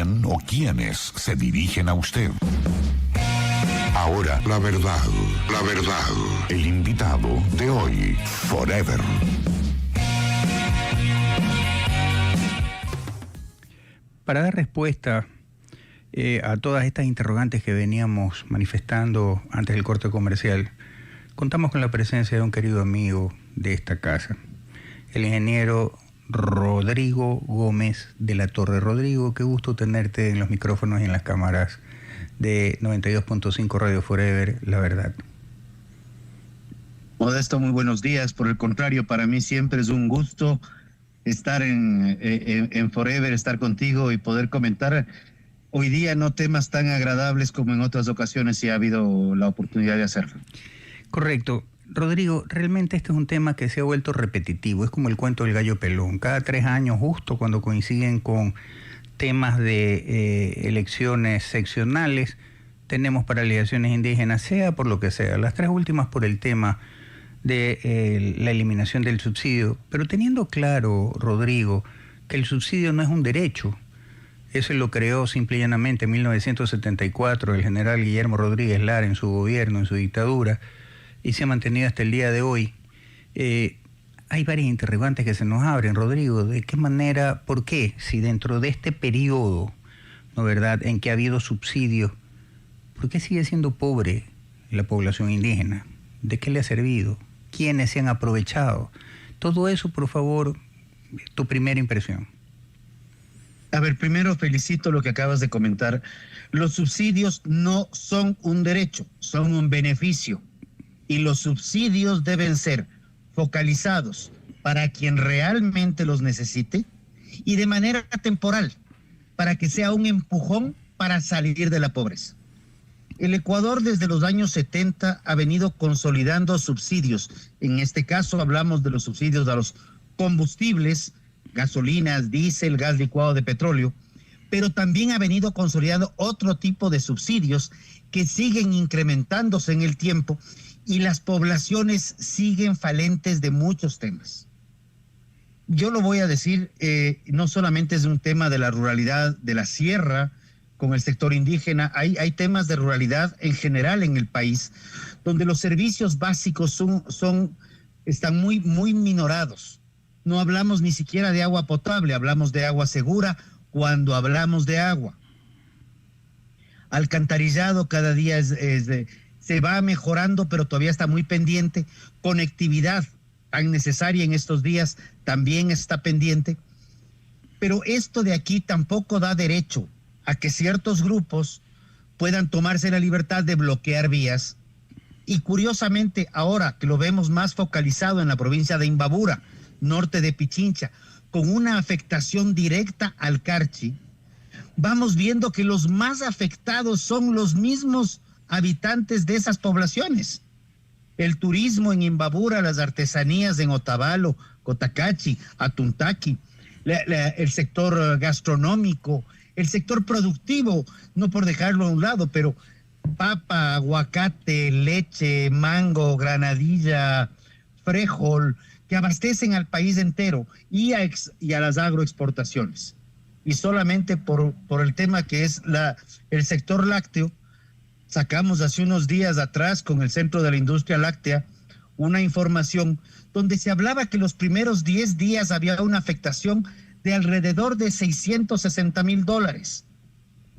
quién o quiénes se dirigen a usted. Ahora, la verdad. El invitado de hoy, Forever. Para dar respuesta a todas estas interrogantes que veníamos manifestando antes del corte comercial, contamos con la presencia de un querido amigo de esta casa, el ingeniero Rodrigo Gómez de la Torre. Rodrigo, qué gusto tenerte en los micrófonos y en las cámaras de 92.5 Radio Forever, la verdad. Modesto, muy buenos días. Por el contrario, para mí siempre es un gusto estar en Forever, estar contigo y poder comentar hoy día no temas tan agradables como en otras ocasiones si ha habido la oportunidad de hacerlo. Correcto. Rodrigo, realmente este es un tema que se ha vuelto repetitivo, es como el cuento del gallo pelón. Cada 3 años, justo cuando coinciden con temas de elecciones seccionales, tenemos paralizaciones indígenas, sea por lo que sea. Las 3 últimas por el tema de la eliminación del subsidio, pero teniendo claro, Rodrigo, que el subsidio no es un derecho. Eso lo creó simple y llanamente en 1974 el general Guillermo Rodríguez Lara en su gobierno, en su dictadura, y se ha mantenido hasta el día de hoy. Hay varias interrogantes que se nos abren, Rodrigo. ¿De qué manera, por qué, si dentro de este periodo, ¿no verdad?, en que ha habido subsidio, ¿por qué sigue siendo pobre la población indígena? ¿De qué le ha servido? ¿Quiénes se han aprovechado? Todo eso, por favor, tu primera impresión. A ver, primero felicito lo que acabas de comentar. Los subsidios no son un derecho, son un beneficio. Y los subsidios deben ser focalizados para quien realmente los necesite y de manera temporal, para que sea un empujón para salir de la pobreza. El Ecuador desde los años 70 ha venido consolidando subsidios. En este caso hablamos de los subsidios a los combustibles, gasolinas, diésel, gas licuado de petróleo, pero también ha venido consolidando otro tipo de subsidios que siguen incrementándose en el tiempo y las poblaciones siguen falentes de muchos temas. Yo lo voy a decir, no solamente es un tema de la ruralidad de la sierra con el sector indígena, hay temas de ruralidad en general en el país, donde los servicios básicos están muy minorados. No hablamos ni siquiera de agua potable, hablamos de agua segura cuando hablamos de agua. Alcantarillado cada día se va mejorando, pero todavía está muy pendiente. Conectividad tan necesaria en estos días también está pendiente. Pero esto de aquí tampoco da derecho a que ciertos grupos puedan tomarse la libertad de bloquear vías. Y curiosamente, ahora que lo vemos más focalizado en la provincia de Imbabura, norte de Pichincha, con una afectación directa al Carchi, vamos viendo que los más afectados son los mismos habitantes de esas poblaciones. El turismo en Imbabura, las artesanías en Otavalo, Cotacachi, Atuntaqui, el sector gastronómico, el sector productivo, no por dejarlo a un lado, pero papa, aguacate, leche, mango, granadilla, frijol, que abastecen al país entero y a las agroexportaciones. Y solamente por el tema que es el sector lácteo, sacamos hace unos días atrás con el Centro de la Industria Láctea una información donde se hablaba que los primeros 10 días había una afectación de alrededor de $660,000.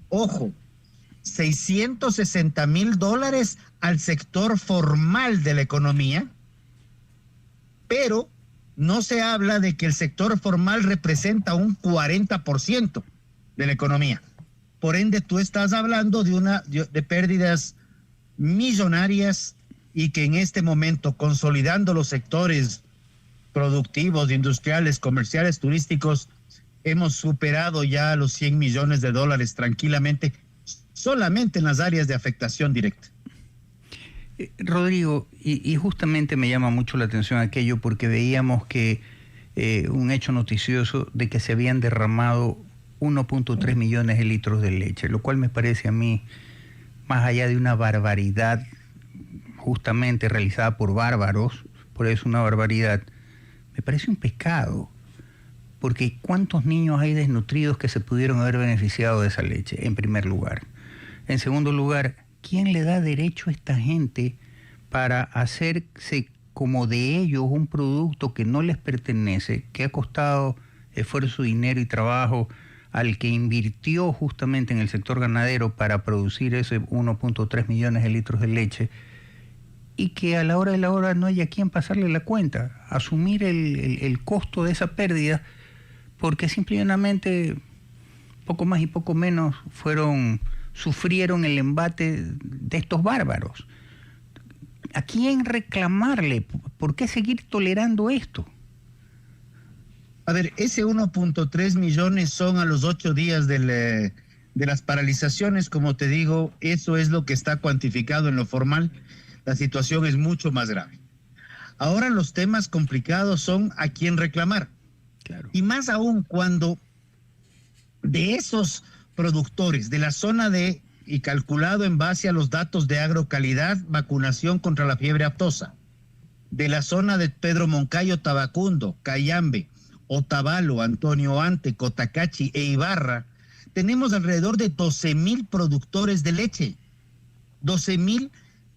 Ojo, $660,000 al sector formal de la economía, pero no se habla de que el sector formal representa un 40% de la economía. Por ende, tú estás hablando de pérdidas millonarias y que en este momento, consolidando los sectores productivos, industriales, comerciales, turísticos, hemos superado ya los $100 millones tranquilamente, solamente en las áreas de afectación directa. Rodrigo, y justamente me llama mucho la atención aquello porque veíamos que un hecho noticioso de que se habían derramado 1.3 millones de litros de leche, lo cual me parece a mí, más allá de una barbaridad justamente realizada por bárbaros, por eso una barbaridad, me parece un pecado. porque ¿cuántos niños hay desnutridos que se pudieron haber beneficiado de esa leche? En primer lugar. En segundo lugar, ¿quién le da derecho a esta gente para hacerse como de ellos un producto que no les pertenece, que ha costado esfuerzo, dinero y trabajo al que invirtió justamente en el sector ganadero para producir ese 1.3 millones de litros de leche, y que a la hora de la hora no haya quien pasarle la cuenta, asumir el costo de esa pérdida, porque simplemente poco más y poco menos sufrieron el embate de estos bárbaros? ¿A quién reclamarle? ¿Por qué seguir tolerando esto? A ver, ese 1.3 millones son a los 8 días de las paralizaciones, como te digo, eso es lo que está cuantificado en lo formal. La situación es mucho más grave. Ahora los temas complicados son a quién reclamar. Claro. Y más aún cuando de esos productores de la zona y calculado en base a los datos de agrocalidad, vacunación contra la fiebre aftosa, de la zona de Pedro Moncayo, Tabacundo, Cayambe, Otavalo, Antonio Ante, Cotacachi e Ibarra, tenemos alrededor de 12,000 productores de leche, 12,000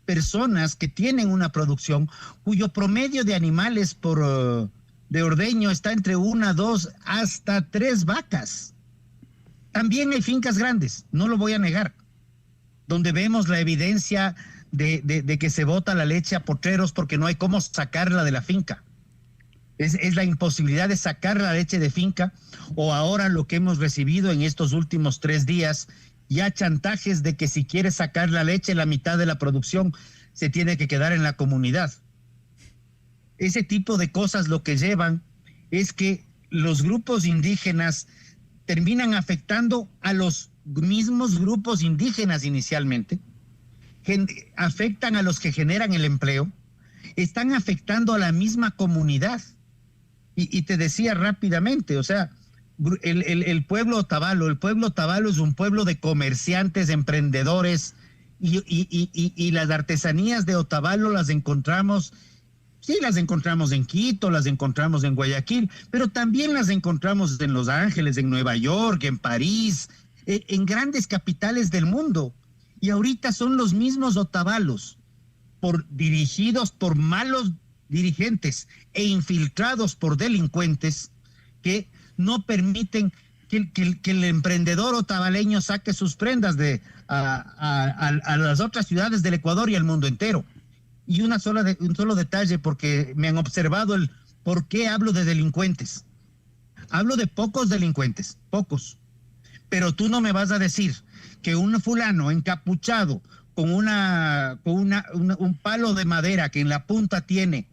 personas que tienen una producción cuyo promedio de animales de ordeño está entre 1, 2, hasta 3 vacas. También hay fincas grandes, no lo voy a negar, donde vemos la evidencia de que se bota la leche a potreros porque no hay cómo sacarla de la finca. Es la imposibilidad de sacar la leche de finca, o ahora lo que hemos recibido en estos últimos 3 días, ya chantajes de que si quieres sacar la leche, la mitad de la producción se tiene que quedar en la comunidad. Ese tipo de cosas lo que llevan es que los grupos indígenas terminan afectando a los mismos grupos indígenas inicialmente, afectan a los que generan el empleo, están afectando a la misma comunidad. Y te decía rápidamente, o sea, el pueblo Otavalo es un pueblo de comerciantes, emprendedores, y las artesanías de Otavalo las encontramos en Quito, las encontramos en Guayaquil, pero también las encontramos en Los Ángeles, en Nueva York, en París, en grandes capitales del mundo. Y ahorita son los mismos Otavalos, dirigidos por malos dirigentes e infiltrados por delincuentes, que no permiten que el emprendedor otavaleño saque sus prendas a las otras ciudades del Ecuador y al mundo entero. Y un solo detalle, porque me han observado el por qué hablo de delincuentes. Hablo de pocos delincuentes, pocos. Pero tú no me vas a decir que un fulano encapuchado con un palo de madera que en la punta tiene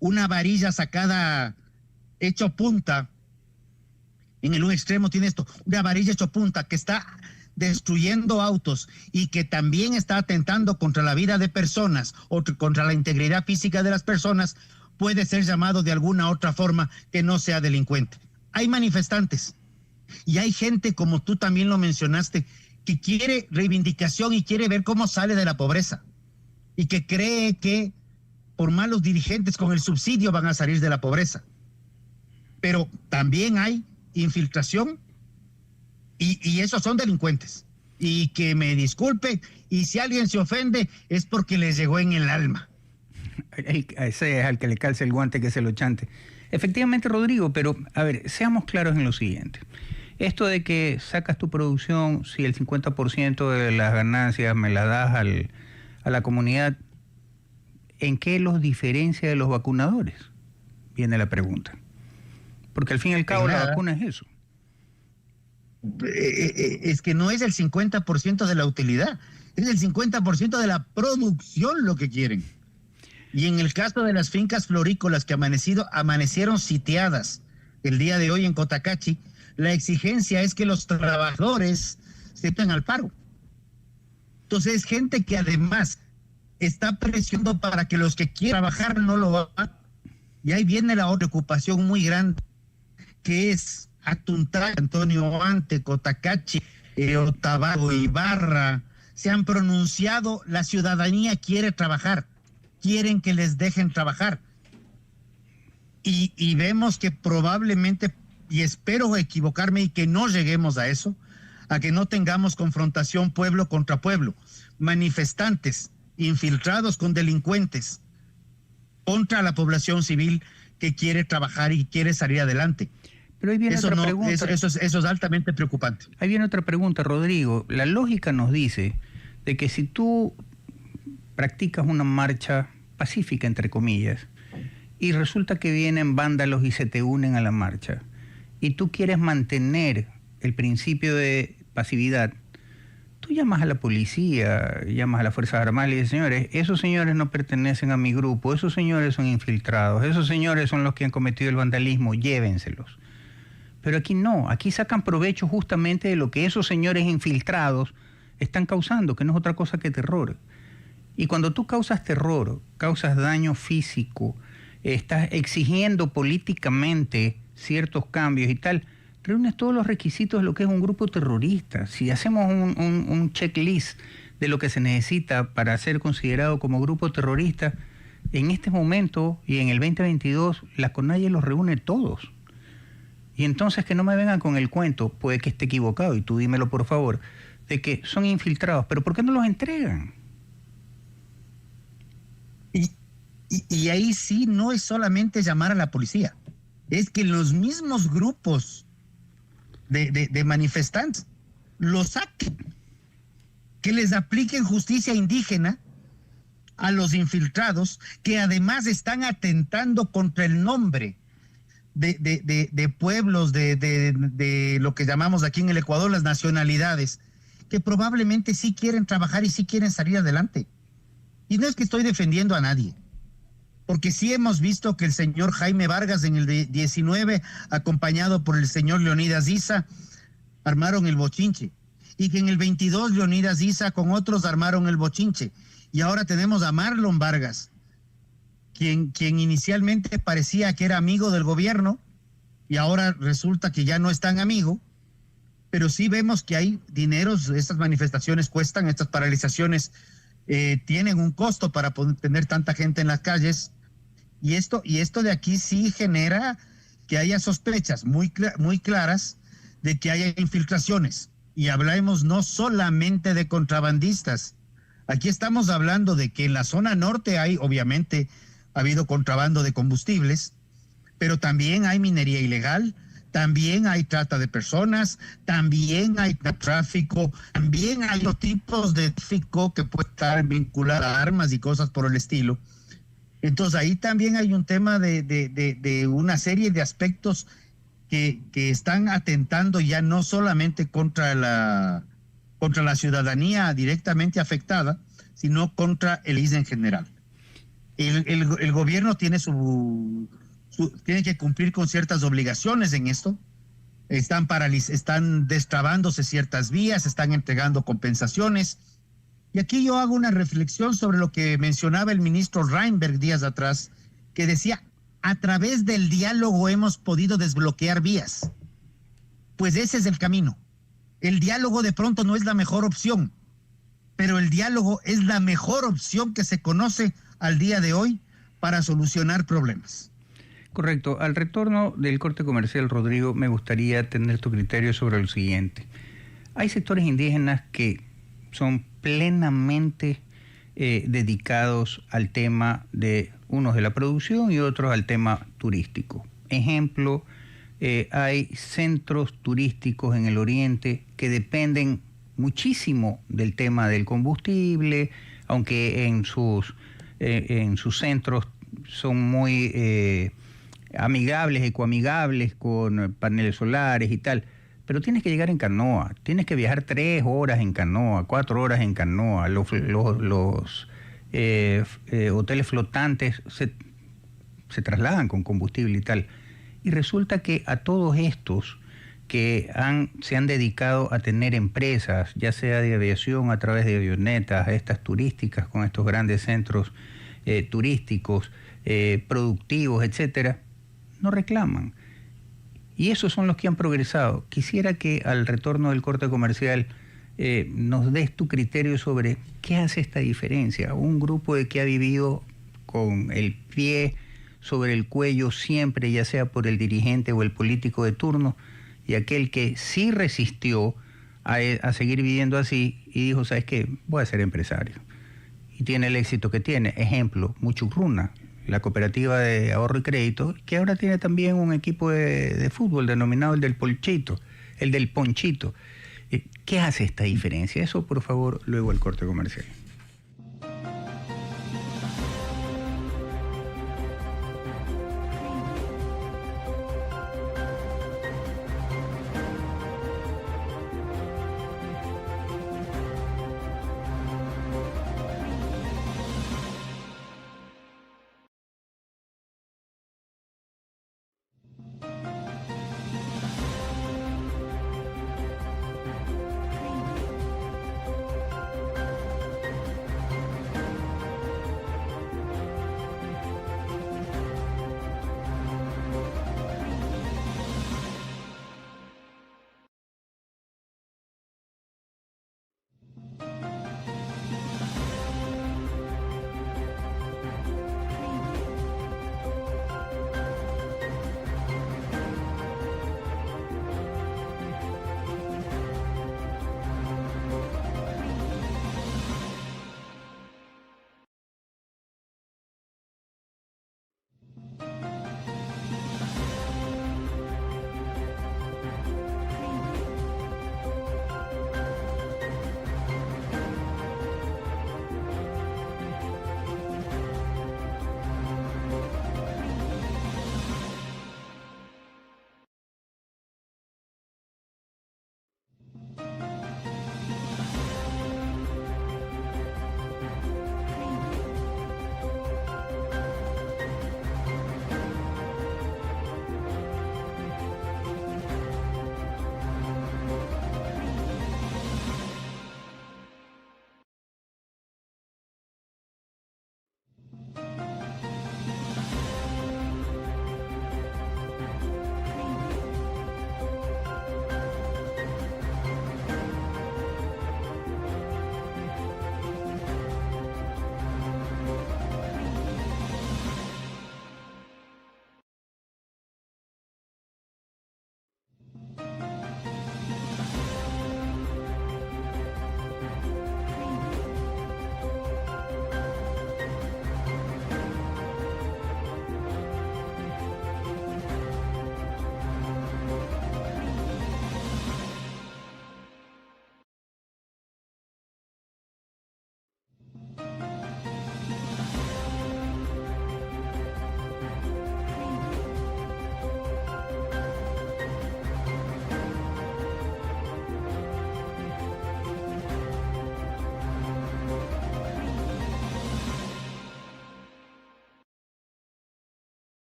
una varilla sacada hecho punta, en el un extremo tiene una varilla hecho punta que está destruyendo autos y que también está atentando contra la vida de personas o contra la integridad física de las personas, puede ser llamado de alguna otra forma que no sea delincuente. Hay manifestantes y hay gente, como tú también lo mencionaste, que quiere reivindicación y quiere ver cómo sale de la pobreza y que cree que por malos dirigentes con el subsidio van a salir de la pobreza. Pero también hay infiltración y esos son delincuentes. Y que me disculpe, y si alguien se ofende es porque les llegó en el alma. Ese es al que le calce el guante que se lo chante. Efectivamente, Rodrigo, pero a ver, seamos claros en lo siguiente. Esto de que sacas tu producción, si el 50% de las ganancias me la das a la comunidad, ¿en qué los diferencia de los vacunadores? Viene la pregunta. Porque al fin y al cabo la vacuna es eso. Es que no es el 50% de la utilidad, es el 50% de la producción lo que quieren. Y en el caso de las fincas florícolas que amanecieron sitiadas el día de hoy en Cotacachi, la exigencia es que los trabajadores se metan al paro. Entonces es gente que además está presionando para que los que quieran trabajar no lo hagan. Y ahí viene la otra ocupación muy grande, que es Atuntá, Antonio Ante, Cotacachi, Otavalo, Ibarra. Se han pronunciado, la ciudadanía quiere trabajar, quieren que les dejen trabajar. Y vemos que probablemente y espero equivocarme y que no lleguemos a eso, a que no tengamos confrontación pueblo contra pueblo, manifestantes infiltrados con delincuentes contra la población civil que quiere trabajar y quiere salir adelante. Pero ahí viene otra pregunta. Eso es altamente preocupante. Ahí viene otra pregunta, Rodrigo. La lógica nos dice de que si tú practicas una marcha pacífica, entre comillas, y resulta que vienen vándalos y se te unen a la marcha, y tú quieres mantener el principio de pasividad, tú llamas a la policía, llamas a las Fuerzas Armadas y dices, señores, esos señores no pertenecen a mi grupo, esos señores son infiltrados, esos señores son los que han cometido el vandalismo, llévenselos. Pero aquí no, aquí sacan provecho justamente de lo que esos señores infiltrados están causando, que no es otra cosa que terror. Y cuando tú causas terror, causas daño físico, estás exigiendo políticamente ciertos cambios y tal, reúnes todos los requisitos de lo que es un grupo terrorista. Si hacemos un checklist de lo que se necesita para ser considerado como grupo terrorista, en este momento y en el 2022, la CONAIE los reúne todos. Y entonces que no me vengan con el cuento, puede que esté equivocado, y tú dímelo por favor, de que son infiltrados, pero ¿por qué no los entregan? Y ahí sí no es solamente llamar a la policía, es que los mismos grupos de manifestantes los saquen, que les apliquen justicia indígena a los infiltrados, que además están atentando contra el nombre de pueblos, de lo que llamamos aquí en el Ecuador las nacionalidades, que probablemente sí quieren trabajar y sí quieren salir adelante. Y no es que estoy defendiendo a nadie, porque sí hemos visto que el señor Jaime Vargas en el 19, acompañado por el señor Leonidas Issa, armaron el bochinche, y que en el 22 Leonidas Issa con otros armaron el bochinche, y ahora tenemos a Marlon Vargas, quien inicialmente parecía que era amigo del gobierno, y ahora resulta que ya no es tan amigo, pero sí vemos que hay dineros, estas manifestaciones cuestan, estas paralizaciones tienen un costo para poder tener tanta gente en las calles, y esto de aquí sí genera que haya sospechas muy claras de que haya infiltraciones, y hablamos no solamente de contrabandistas, aquí estamos hablando de que en la zona norte obviamente ha habido contrabando de combustibles, pero también hay minería ilegal, también hay trata de personas, también hay tráfico, también hay otros tipos de tráfico que puede estar vinculado a armas y cosas por el estilo. Entonces ahí también hay un tema de una serie de aspectos que están atentando ya no solamente contra la ciudadanía directamente afectada, sino contra el país en general. El gobierno tiene tiene que cumplir con ciertas obligaciones en esto. Están destrabándose ciertas vías, están entregando compensaciones. Y aquí yo hago una reflexión sobre lo que mencionaba el ministro Reinberg días atrás, que decía, a través del diálogo hemos podido desbloquear vías. Pues ese es el camino. El diálogo de pronto no es la mejor opción, pero el diálogo es la mejor opción que se conoce al día de hoy para solucionar problemas. Correcto. Al retorno del corte comercial, Rodrigo, me gustaría tener tu criterio sobre lo siguiente. Hay sectores indígenas que son plenamente dedicados al tema de unos de la producción y otros al tema turístico. Ejemplo, hay centros turísticos en el oriente que dependen muchísimo del tema del combustible, aunque en sus centros son muy amigables, ecoamigables, con paneles solares y tal, pero tienes que llegar en canoa, tienes que viajar 3 horas en canoa, 4 horas en canoa, los hoteles flotantes se trasladan con combustible y tal, y resulta que a todos estos que se han dedicado a tener empresas, ya sea de aviación a través de avionetas, estas turísticas con estos grandes centros turísticos, productivos, etcétera, no reclaman. Y esos son los que han progresado. Quisiera que al retorno del corte comercial nos des tu criterio sobre qué hace esta diferencia. Un grupo que ha vivido con el pie sobre el cuello siempre, ya sea por el dirigente o el político de turno, y aquel que sí resistió a seguir viviendo así y dijo, ¿sabes qué? Voy a ser empresario. Y tiene el éxito que tiene. Ejemplo, Muchukruna, la cooperativa de ahorro y crédito, que ahora tiene también un equipo de fútbol denominado el del Ponchito. ¿Qué hace esta diferencia? Eso, por favor, luego el corte comercial.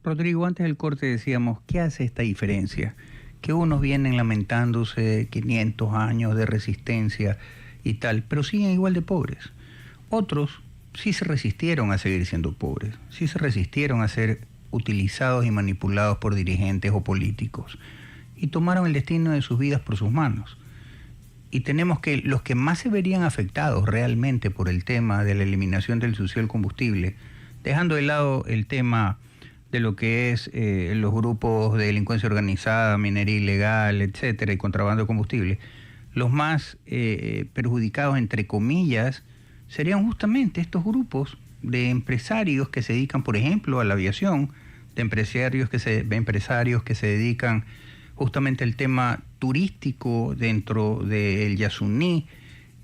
Rodrigo, antes del corte decíamos, ¿qué hace esta diferencia? Que unos vienen lamentándose 500 años de resistencia y tal, pero siguen igual de pobres. Otros sí se resistieron a seguir siendo pobres, sí se resistieron a ser utilizados y manipulados por dirigentes o políticos y tomaron el destino de sus vidas por sus manos. Y tenemos que los que más se verían afectados realmente por el tema de la eliminación del subsidio al combustible, dejando de lado el tema de lo que es los grupos de delincuencia organizada, minería ilegal, etcétera, y contrabando de combustible, los más perjudicados, entre comillas, serían justamente estos grupos de empresarios que se dedican, por ejemplo, a la aviación, de empresarios que se dedican justamente al tema turístico dentro del Yasuní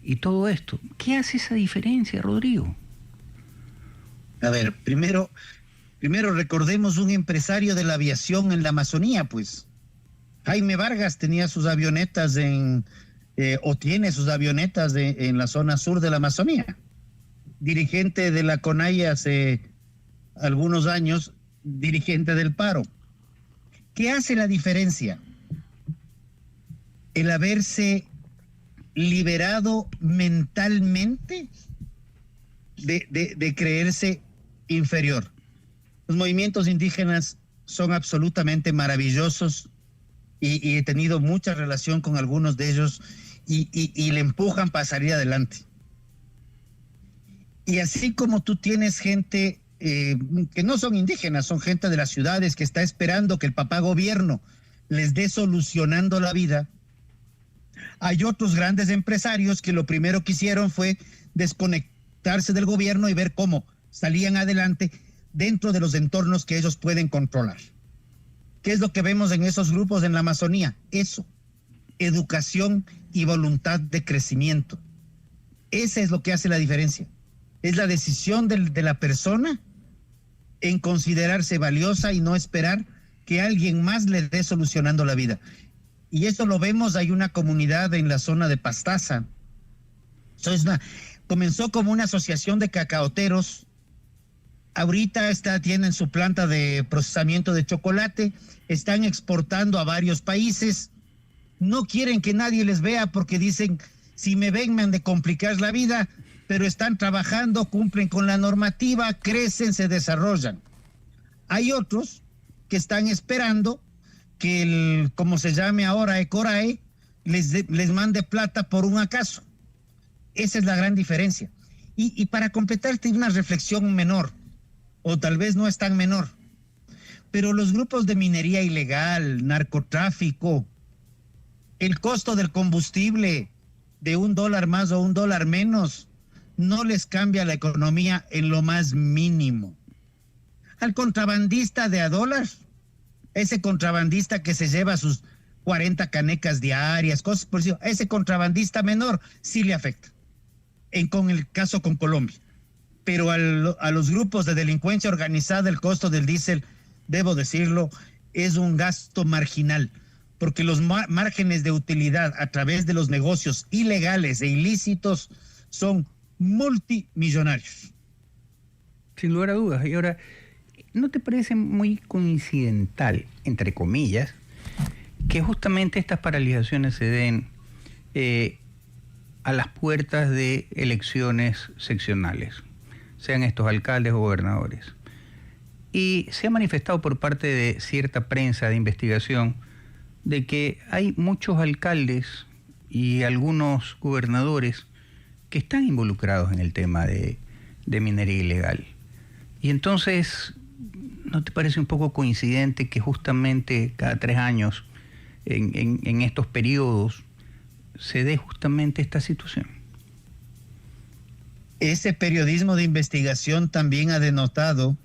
y todo esto. ¿Qué hace esa diferencia, Rodrigo? A ver, primero recordemos un empresario de la aviación en la Amazonía, pues. Jaime Vargas tenía sus avionetas tiene sus avionetas en la zona sur de la Amazonía. Dirigente de la CONAIE hace algunos años, dirigente del paro. ¿Qué hace la diferencia? El haberse liberado mentalmente de creerse inferior. Los movimientos indígenas son absolutamente maravillosos y he tenido mucha relación con algunos de ellos y le empujan para salir adelante. Y así como tú tienes gente que no son indígenas, son gente de las ciudades que está esperando que el papá gobierno les dé solucionando la vida, hay otros grandes empresarios que lo primero que hicieron fue desconectarse del gobierno y ver cómo salían adelante dentro de los entornos que ellos pueden controlar. ¿Qué es lo que vemos en esos grupos en la Amazonía? Eso, educación y voluntad de crecimiento. Esa es lo que hace la diferencia. Es la decisión de la persona en considerarse valiosa y no esperar que alguien más le dé solucionando la vida. Y eso lo vemos, hay una comunidad en la zona de Pastaza. Comenzó como una asociación de cacaoteros. Ahorita tienen su planta de procesamiento de chocolate, están exportando a varios países. No quieren que nadie les vea porque dicen, si me ven me han de complicar la vida, pero están trabajando, cumplen con la normativa, crecen, se desarrollan. Hay otros que están esperando que como se llame ahora, Ecorae, les mande plata por un acaso. Esa es la gran diferencia. Y para completarte una reflexión menor, o tal vez no es tan menor, pero los grupos de minería ilegal, narcotráfico, el costo del combustible de $1 más o $1 menos, no les cambia la economía en lo más mínimo. Al contrabandista de $1, ese contrabandista que se lleva sus 40 canecas diarias, cosas por eso, ese contrabandista menor sí le afecta, con el caso con Colombia. Pero a los grupos de delincuencia organizada el costo del diésel, debo decirlo, es un gasto marginal, porque los márgenes de utilidad a través de los negocios ilegales e ilícitos son multimillonarios. Sin lugar a dudas. Y ahora, ¿no te parece muy coincidental, entre comillas, que justamente estas paralizaciones se den a las puertas de elecciones seccionales, sean estos alcaldes o gobernadores? Y se ha manifestado por parte de cierta prensa de investigación de que hay muchos alcaldes y algunos gobernadores que están involucrados en el tema de minería ilegal. Y entonces, ¿no te parece un poco coincidente que justamente cada 3 años, en estos periodos, se dé justamente esta situación? Ese periodismo de investigación también ha denotado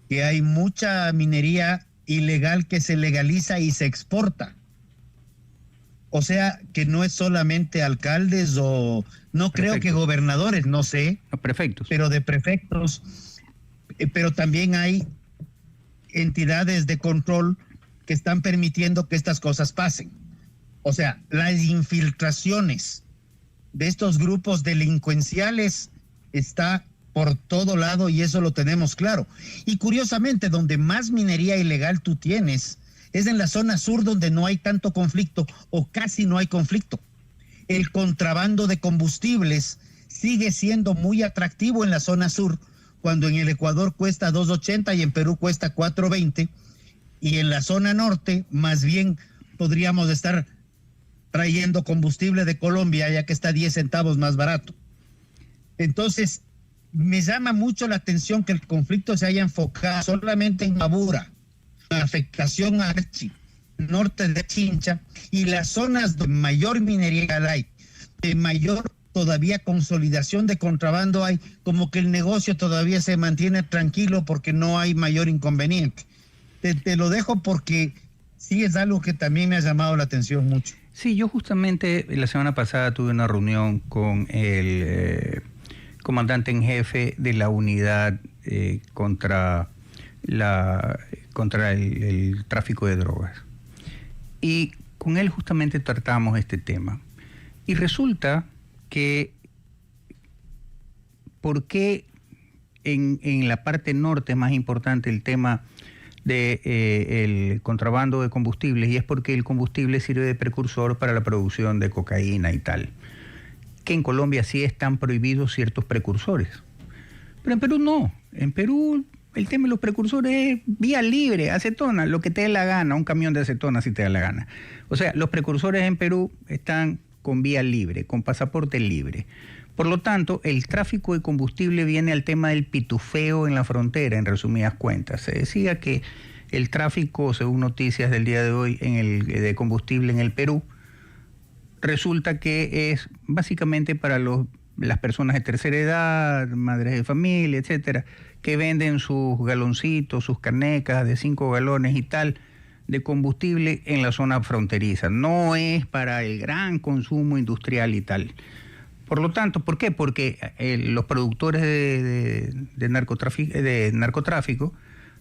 que hay mucha minería ilegal que se legaliza y se exporta. O sea, que no es solamente alcaldes o no Prefectos. Creo que gobernadores, no sé. Los prefectos. Pero de prefectos. Pero también hay entidades de control que están permitiendo que estas cosas pasen. O sea, las infiltraciones de estos grupos delincuenciales está por todo lado y eso lo tenemos claro. Y curiosamente, donde más minería ilegal tú tienes es en la zona sur, donde no hay tanto conflicto o casi no hay conflicto. El contrabando de combustibles sigue siendo muy atractivo en la zona sur, cuando en el Ecuador cuesta $2.80 y en Perú cuesta $4.20, y en la zona norte más bien podríamos estar trayendo combustible de Colombia, ya que está 10 centavos más barato. Entonces, me llama mucho la atención que el conflicto se haya enfocado solamente en Mabura, la afectación a Archi, norte de Chincha, y las zonas de mayor minería hay, de mayor todavía consolidación de contrabando hay, como que el negocio todavía se mantiene tranquilo porque no hay mayor inconveniente. Te lo dejo porque sí es algo que también me ha llamado la atención mucho. Sí, yo justamente la semana pasada tuve una reunión con el comandante en jefe de la unidad contra el tráfico de drogas. Y con él justamente tratamos este tema. Y resulta que ¿por qué en la parte norte es más importante el tema de el contrabando de combustibles, y es porque el combustible sirve de precursor para la producción de cocaína y tal. Que en Colombia sí están prohibidos ciertos precursores, pero en Perú no. En Perú el tema de los precursores es vía libre, acetona, lo que te dé la gana, un camión de acetona si te da la gana. O sea, los precursores en Perú están con vía libre, con pasaporte libre. Por lo tanto, el tráfico de combustible viene al tema del pitufeo en la frontera, en resumidas cuentas. Se decía que el tráfico, según noticias del día de hoy, de combustible en el Perú, resulta que es básicamente para las personas de tercera edad, madres de familia, etcétera, que venden sus galoncitos, sus canecas de 5 galones y tal de combustible en la zona fronteriza. No es para el gran consumo industrial y tal. Por lo tanto, ¿por qué? Porque los productores de narcotráfico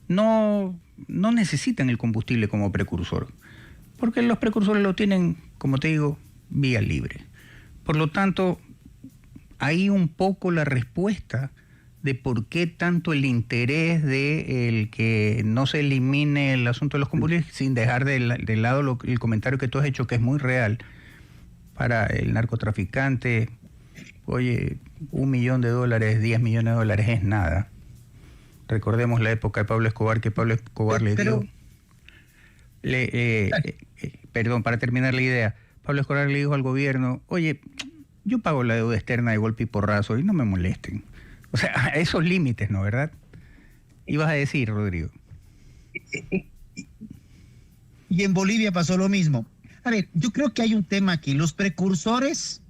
no necesitan el combustible como precursor, porque los precursores lo tienen, como te digo, vía libre. Por lo tanto, ahí un poco la respuesta de por qué tanto el interés de el que no se elimine el asunto de los combustibles, sin dejar de lado el comentario que tú has hecho, que es muy real. Para el narcotraficante, oye, $1 millón, $10 millones es nada. Recordemos la época de Pablo Escobar, que Pablo Escobar perdón, para terminar la idea, Pablo Escobar le dijo al gobierno, oye, yo pago la deuda externa de golpe y porrazo y no me molesten. O sea, a esos límites, ¿no? ¿Verdad? Ibas a decir, Rodrigo. Y en Bolivia pasó lo mismo. A ver, yo creo que hay un tema aquí. Los precursores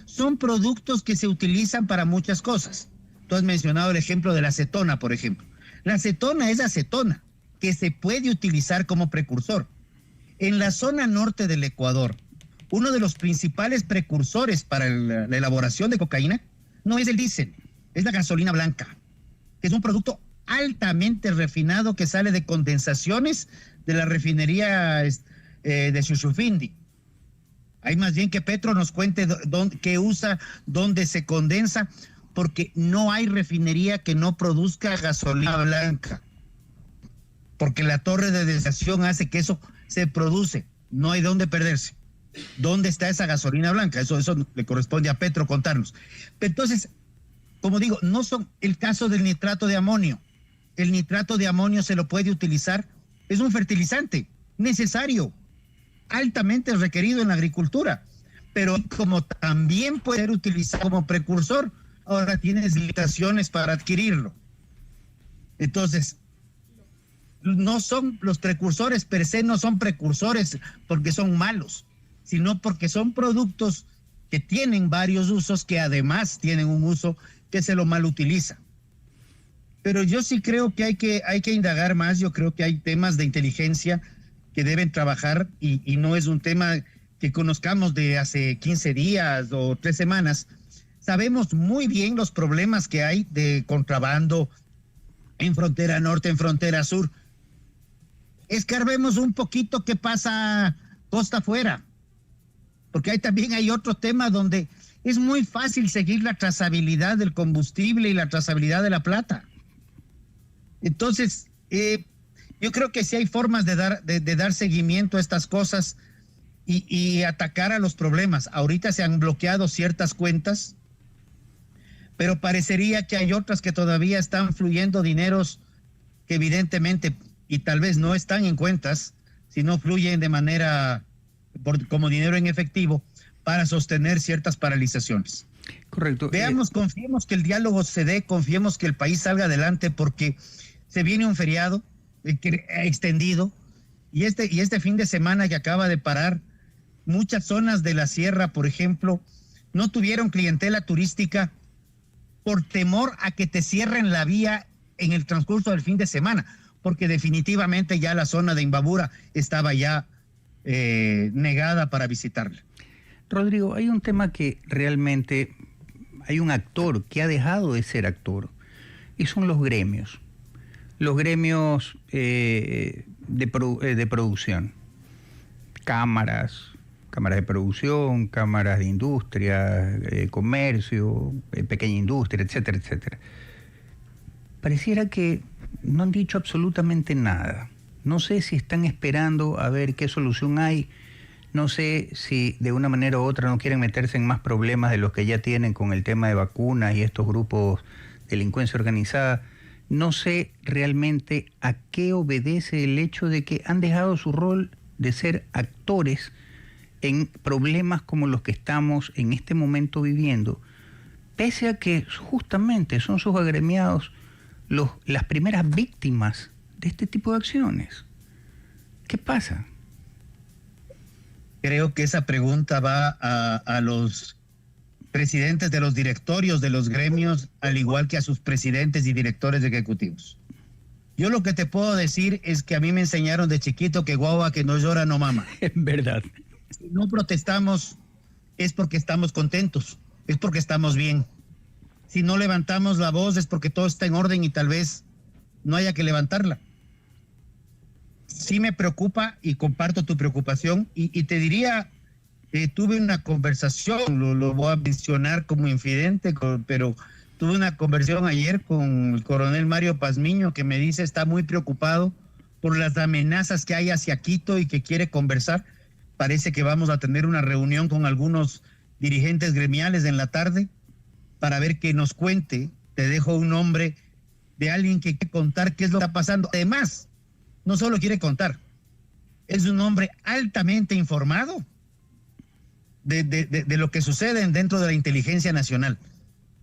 son productos que se utilizan para muchas cosas. Tú has mencionado el ejemplo de la acetona, por ejemplo. La acetona es acetona, que se puede utilizar como precursor. En la zona norte del Ecuador, uno de los principales precursores para la elaboración de cocaína no es el diésel, es la gasolina blanca, que es un producto altamente refinado que sale de condensaciones de la refinería de Shushufindi. Hay más bien que Petro nos cuente qué usa, dónde se condensa, porque no hay refinería que no produzca gasolina blanca, porque la torre de desalación hace que eso se produce, no hay dónde perderse. ¿Dónde está esa gasolina blanca? Eso le corresponde a Petro contarnos. Pero entonces, como digo, no son el caso del nitrato de amonio. El nitrato de amonio se lo puede utilizar, es un fertilizante necesario, altamente requerido en la agricultura, pero como también puede ser utilizado como precursor, ahora tienes limitaciones para adquirirlo. Entonces, no son los precursores per se, no son precursores porque son malos, sino porque son productos que tienen varios usos, que además tienen un uso que se lo mal utiliza. Pero yo sí creo que hay que indagar más. Yo creo que hay temas de inteligencia que deben trabajar y no es un tema que conozcamos de hace 15 días o 3 semanas. Sabemos muy bien los problemas que hay de contrabando en frontera norte, en frontera sur. Escarbemos un poquito qué pasa costa afuera, porque también hay otro tema donde es muy fácil seguir la trazabilidad del combustible y la trazabilidad de la plata. Entonces, yo creo que sí hay formas de dar seguimiento a estas cosas y atacar a los problemas. Ahorita se han bloqueado ciertas cuentas, pero parecería que hay otras que todavía están fluyendo dineros que evidentemente y tal vez no están en cuentas, sino fluyen de manera como dinero en efectivo para sostener ciertas paralizaciones. Correcto. Veamos, confiemos que el diálogo se dé, confiemos que el país salga adelante, porque se viene un feriado extendido y este fin de semana que acaba de parar, muchas zonas de la sierra, por ejemplo, no tuvieron clientela turística por temor a que te cierren la vía en el transcurso del fin de semana, porque definitivamente ya la zona de Imbabura estaba ya negada para visitarla. Rodrigo, hay un tema que realmente hay un actor que ha dejado de ser actor, y son los gremios. Los gremios de producción. Cámaras de producción, cámaras de industria, comercio, pequeña industria, etcétera, etcétera. Pareciera que no han dicho absolutamente nada. No sé si están esperando a ver qué solución hay. No sé si de una manera u otra no quieren meterse en más problemas de los que ya tienen con el tema de vacunas y estos grupos de delincuencia organizada. No sé realmente a qué obedece el hecho de que han dejado su rol de ser actores en problemas como los que estamos en este momento viviendo, pese a que justamente son sus agremiados las primeras víctimas de este tipo de acciones. ¿Qué pasa? Creo que esa pregunta va a los presidentes de los directorios de los gremios, al igual que a sus presidentes y directores ejecutivos. Yo lo que te puedo decir es que a mí me enseñaron de chiquito que guagua que no llora no mama. Es verdad. Si no protestamos es porque estamos contentos, es porque estamos bien. Si no levantamos la voz es porque todo está en orden y tal vez no haya que levantarla. Sí me preocupa y comparto tu preocupación y te diría, tuve una conversación, lo voy a mencionar como infidente, pero tuve una conversación ayer con el coronel Mario Pazmiño que me dice está muy preocupado por las amenazas que hay hacia Quito y que quiere conversar. Parece que vamos a tener una reunión con algunos dirigentes gremiales en la tarde para ver que nos cuente. Te dejo un nombre de alguien que quiere contar qué es lo que está pasando. Además, no solo quiere contar, es un hombre altamente informado de lo que sucede dentro de la inteligencia nacional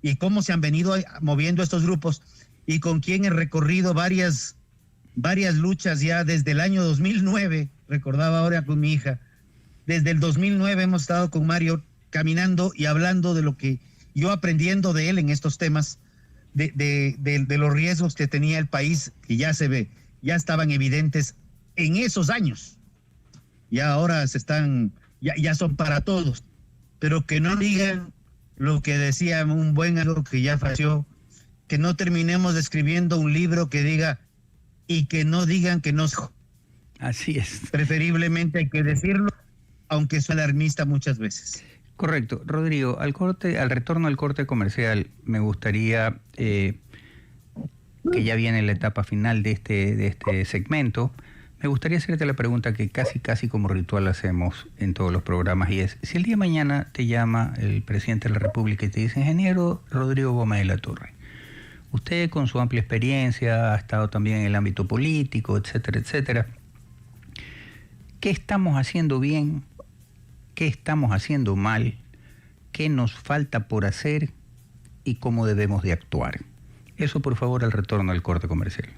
y cómo se han venido moviendo estos grupos y con quien he recorrido varias luchas ya desde el año 2009, recordaba ahora con mi hija, desde el 2009 hemos estado con Mario caminando y hablando de lo que yo aprendiendo de él en estos temas, de los riesgos que tenía el país, que ya estaban evidentes en esos años. Ya ahora ya son para todos, pero que no digan lo que decía un buen amigo que ya falleció, que no terminemos escribiendo un libro que diga y que no digan que no. Así es. Preferiblemente hay que decirlo, aunque sea alarmista muchas veces. Correcto. Rodrigo, al retorno al corte comercial, me gustaría que ya viene la etapa final de este segmento. Me gustaría hacerte la pregunta que casi como ritual hacemos en todos los programas, y es, si el día de mañana te llama el presidente de la República y te dice, ingeniero Rodrigo Gómez de la Torre, usted con su amplia experiencia ha estado también en el ámbito político, etcétera, etcétera, ¿qué estamos haciendo bien? ¿Qué estamos haciendo mal? ¿Qué nos falta por hacer? ¿Y cómo debemos de actuar? Eso, por favor, al retorno del corte comercial.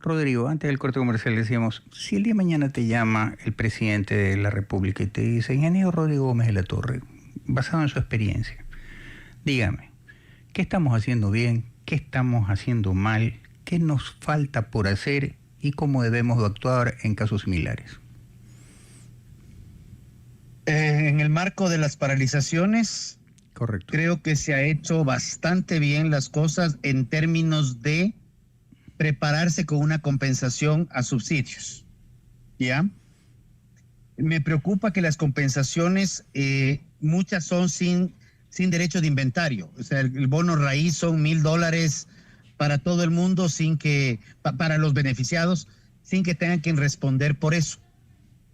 Rodrigo, antes del corte comercial decíamos, si el día de mañana te llama el presidente de la República y te dice, ingeniero Rodrigo Gómez de la Torre, basado en su experiencia, dígame, ¿qué estamos haciendo bien? ¿Qué estamos haciendo mal? ¿Qué nos falta por hacer? ¿Y cómo debemos de actuar en casos similares? En el marco de las paralizaciones, correcto, creo que se ha hecho bastante bien las cosas en términos de prepararse con una compensación a subsidios. ¿Ya? Me preocupa que las compensaciones, muchas son sin derecho de inventario. O sea, el bono raíz son $1,000 para todo el mundo, sin que, para los beneficiados, sin que tengan que responder por eso.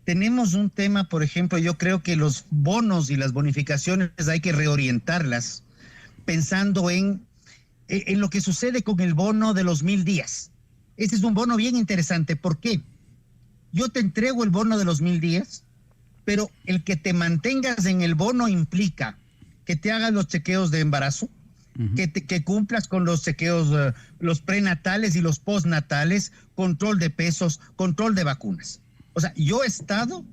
Tenemos un tema, por ejemplo, yo creo que los bonos y las bonificaciones hay que reorientarlas pensando en lo que sucede con el bono de los 1,000 días. Este es un bono bien interesante. ¿Por qué? Yo te entrego el bono de los 1,000 días, pero el que te mantengas en el bono implica que te hagas los chequeos de embarazo, que cumplas con los chequeos, los prenatales y los postnatales, control de pesos, control de vacunas. O sea, yo, Estado,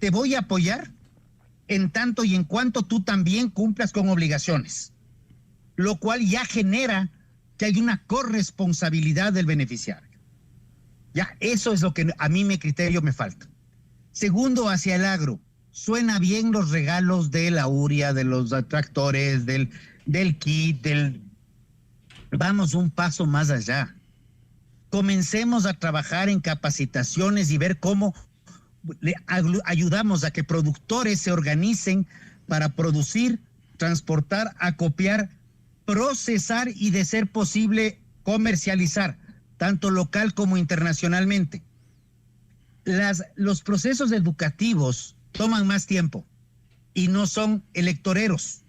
te voy a apoyar en tanto y en cuanto tú también cumplas con obligaciones, lo cual ya genera que hay una corresponsabilidad del beneficiario. Ya, eso es lo que a mí, mi criterio, me falta. Segundo, hacia el agro. Suena bien los regalos de la uria, de los tractores, del kit, Vamos un paso más allá. Comencemos a trabajar en capacitaciones y ver cómo le ayudamos a que productores se organicen para producir, transportar, acopiar, procesar y, de ser posible, comercializar, tanto local como internacionalmente. Los procesos educativos toman más tiempo y no son electoreros,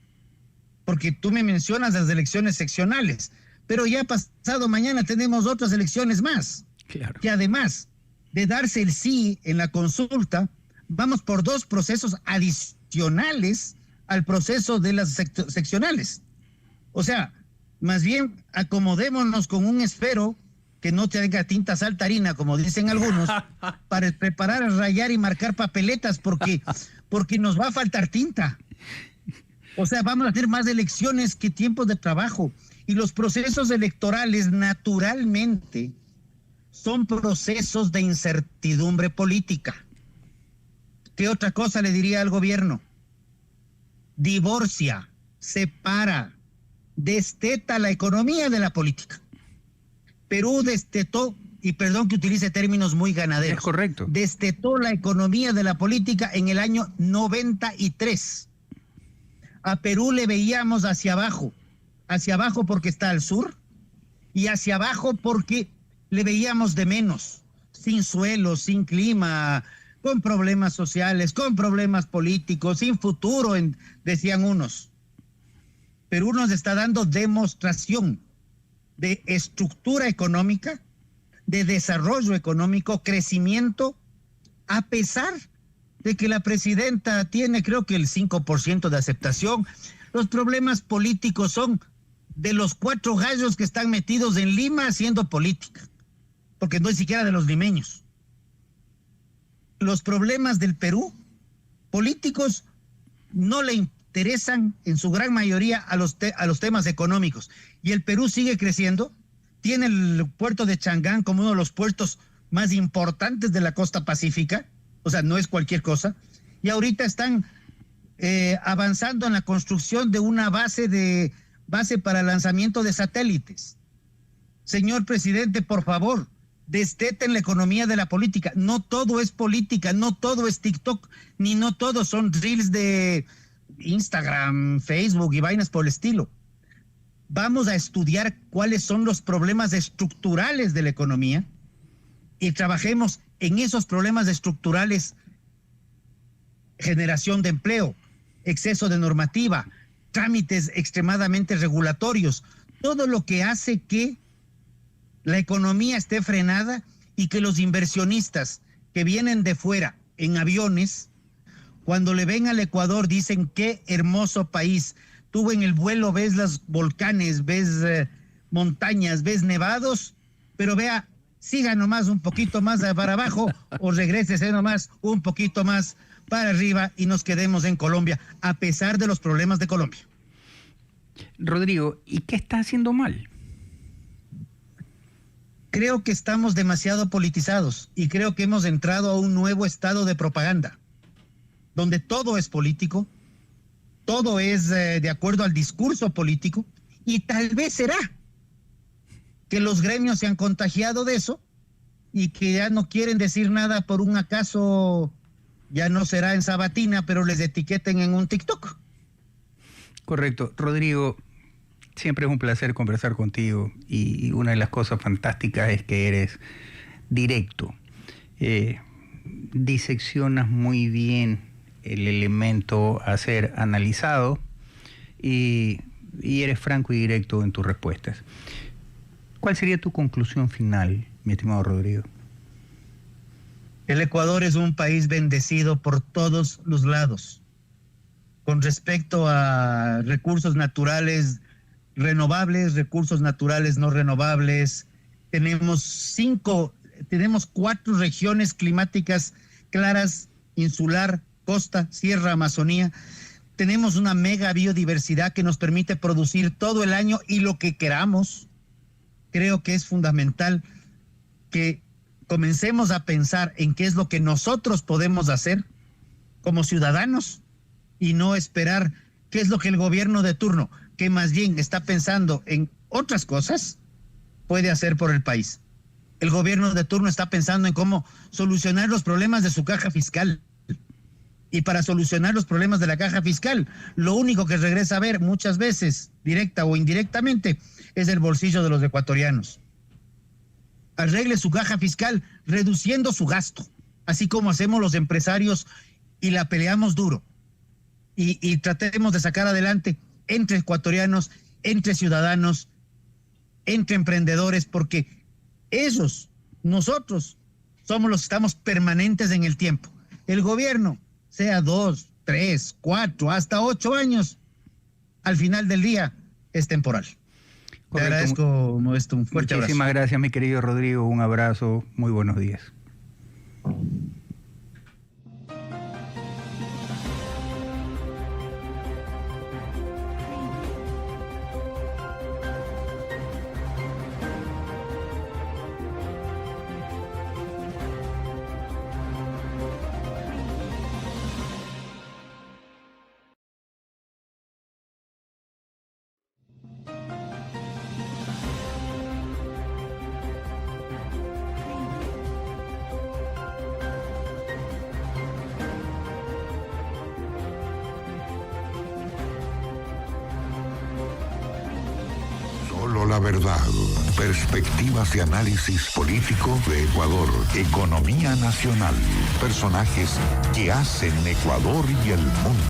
porque tú me mencionas las elecciones seccionales, pero ya pasado mañana tenemos otras elecciones más. Claro. Que además de darse el sí en la consulta, vamos por 2 procesos adicionales al proceso de las seccionales. O sea, más bien acomodémonos con un esfero que no tenga tinta saltarina, como dicen algunos, para preparar, rayar y marcar papeletas, porque nos va a faltar tinta. O sea, vamos a tener más elecciones que tiempos de trabajo. Y los procesos electorales, naturalmente, son procesos de incertidumbre política. ¿Qué otra cosa le diría al gobierno? Divorcia, separa, desteta la economía de la política. Perú destetó, y perdón que utilice términos muy ganaderos. Es correcto. Destetó la economía de la política en el año 93. A Perú le veíamos hacia abajo porque está al sur, y hacia abajo porque le veíamos de menos, sin suelo, sin clima, con problemas sociales, con problemas políticos, sin futuro, decían unos. Perú nos está dando demostración de estructura económica, de desarrollo económico, crecimiento, a pesar de que la presidenta tiene, creo que, el 5% de aceptación. Los problemas políticos son de los 4 gallos que están metidos en Lima haciendo política, porque no es siquiera de los limeños. Los problemas del Perú, políticos, no le interesan en su gran mayoría a los temas económicos. Y el Perú sigue creciendo, tiene el puerto de Changán como uno de los puertos más importantes de la costa pacífica, o sea, no es cualquier cosa, y ahorita están avanzando en la construcción de una base para lanzamiento de satélites. Señor presidente, por favor, desteten la economía de la política. No todo es política, no todo es TikTok, ni no todo son reels de Instagram, Facebook y vainas por el estilo. Vamos a estudiar cuáles son los problemas estructurales de la economía y trabajemos en esos problemas estructurales: generación de empleo, exceso de normativa, trámites extremadamente regulatorios, todo lo que hace que la economía esté frenada y que los inversionistas que vienen de fuera en aviones, cuando le ven al Ecuador, dicen: qué hermoso país. Tú en el vuelo ves los volcanes, ves montañas, ves nevados, pero vea siga nomás un poquito más para abajo o regrésese nomás un poquito más para arriba y nos quedemos en Colombia, a pesar de los problemas de Colombia. Rodrigo, ¿y qué está haciendo mal? Creo que estamos demasiado politizados y creo que hemos entrado a un nuevo estado de propaganda, donde todo es político, todo es de acuerdo al discurso político, y tal vez será que los gremios se han contagiado de eso y que ya no quieren decir nada por un acaso, ya no será en Sabatina, pero les etiqueten en un TikTok. Correcto. Rodrigo, siempre es un placer conversar contigo y una de las cosas fantásticas es que eres directo. Diseccionas muy bien el elemento a ser analizado y eres franco y directo en tus respuestas. ¿Cuál sería tu conclusión final, mi estimado Rodrigo? El Ecuador es un país bendecido por todos los lados. Con respecto a recursos naturales renovables, recursos naturales no renovables, tenemos 4 regiones climáticas claras: insular, costa, sierra, Amazonía. Tenemos una mega biodiversidad que nos permite producir todo el año y lo que queramos. Creo que es fundamental que comencemos a pensar en qué es lo que nosotros podemos hacer como ciudadanos y no esperar qué es lo que el gobierno de turno, que más bien está pensando en otras cosas, puede hacer por el país. El gobierno de turno está pensando en cómo solucionar los problemas de su caja fiscal. Y para solucionar los problemas de la caja fiscal, lo único que regresa a ver muchas veces, directa o indirectamente, es el bolsillo de los ecuatorianos. Arregle su caja fiscal reduciendo su gasto, así como hacemos los empresarios y la peleamos duro. Y tratemos de sacar adelante entre ecuatorianos, entre ciudadanos, entre emprendedores, porque nosotros somos los que estamos permanentes en el tiempo. El gobierno, sea 2, 3, 4, hasta 8 años, al final del día es temporal. Correcto. Te agradezco, Modesto, un fuerte abrazo. Muchísimas gracias, mi querido Rodrigo, un abrazo, muy buenos días. Solo la verdad. Perspectivas y análisis político de Ecuador. Economía nacional. Personajes que hacen Ecuador y el mundo.